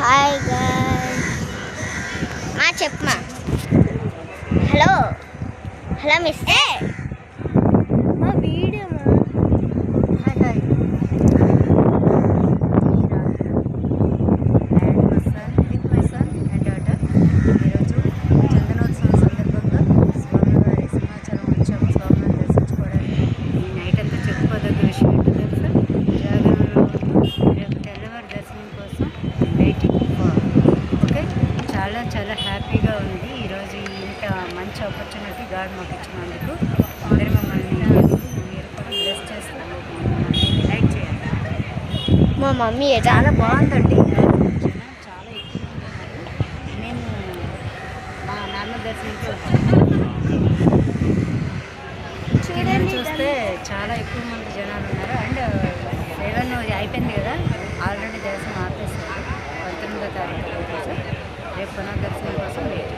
Hi guys. చెప్పమా. Hello hello mister మా video hi hi my son and daughter. ఈరోజు చందనోత్సవం సందర్భంగా స్వామివారి సింహాచలం వచ్చాము. స్వామివారిని దర్శించుకోవడానికి ఈ నైట్ అంతా చెప్పుకోదగ్గ విషయం ఏంటో తెలుసా? జాగరణలో రేపు తెల్లవారి దర్శనం కోసం వెయిటింగ్ ఫర్. ఓకే, చాలా చాలా హ్యాపీగా ఉంది ఈరోజు ఇంత మంచి ఆపర్చునిటీ గాడ్ మాకు ఇచ్చినందుకు. అందరూ మమ్మల్ని మీరు కూడా బ్లెస్ చేస్తారు, లైక్ చేయండి. మా మమ్మీ చాలా బాగుందండి. జనం చాలా ఎక్కువ ఉన్నారు. మేము మా నాన్న దర్శనంకి వచ్చాము. కింద చూస్తే చాలా ఎక్కువ మంది జనాలు ఉన్నారు. అండ్ 7 అయిపోయింది కదా, ఆల్రెడీ దర్శనం ఆపేస్తారు. 19వ తారీఖు రోజు రేపు పునర్దర్శనం కోసం వెయిట్.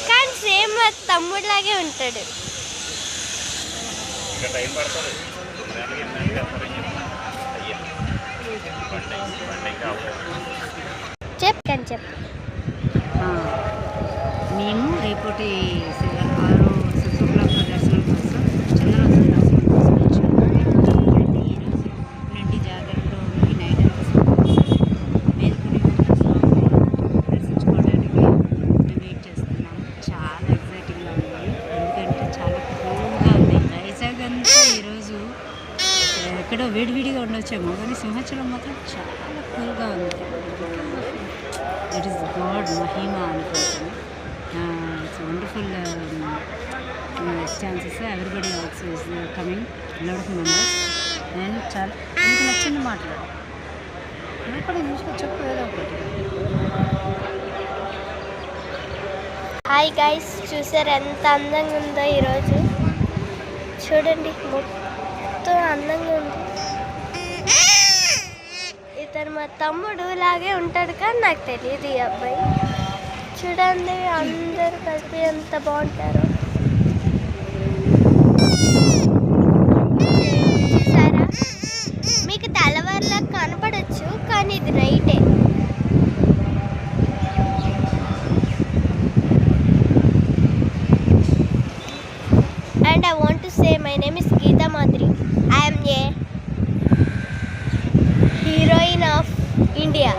కానీ సేమ్ మా తమ్ముడిలాగే ఉంటాడు. చెప్పు చెప్పు. మేము రేపటి 6 శుక్లాంబ దర్శనం కోసం చంద్రోత్సవం దర్శనం కోసం వచ్చాము. అంటే ఈరోజు నుండి జాగరణలో ఉండి నైట్ అంతా మేల్కొని దర్శించుకోవడానికి మేము వెయిట్ చేస్తున్నాము. చాలా ఎగ్జైటింగ్గా ఉంది, ఎందుకంటే చాలా కూల్గా ఉంది. వైజాగ్ అంతా ఈరోజు ఎక్కడో వేడివేడిగా ఉండొచ్చేమో, కానీ సింహాచలం మాత్రం చాలా కూల్గా ఉంది. ఇట్ ఈస్ గాడ్ మహిమా అనుకుంటాను. It's wonderful chances. Everybody also is coming, lot of members. నేను చాలా మీకు నచ్చింది మాట్లాడు. నువ్వు కూడా ఇంగ్లీష్లో చెప్పు ఏదో ఒకటి. హాయ్ గైస్, చూసారు ఎంత అందంగా ఉందో ఈరోజు. చూడండి, మొత్తం అందంగా ఉంది. ఇతను మా తమ్ముడు లాగే ఉంటాడు, కానీ నాకు తెలియదు ఈ అబ్బాయి. చూడండి, అందరు కలిపి ఎంత బాగుంటారు. చూసారా? మీకు తెల్లవారులా కనపడచ్చు, కానీ ఇది నైటే. And I want to say my name is Geeta Madri. I am a heroine of India.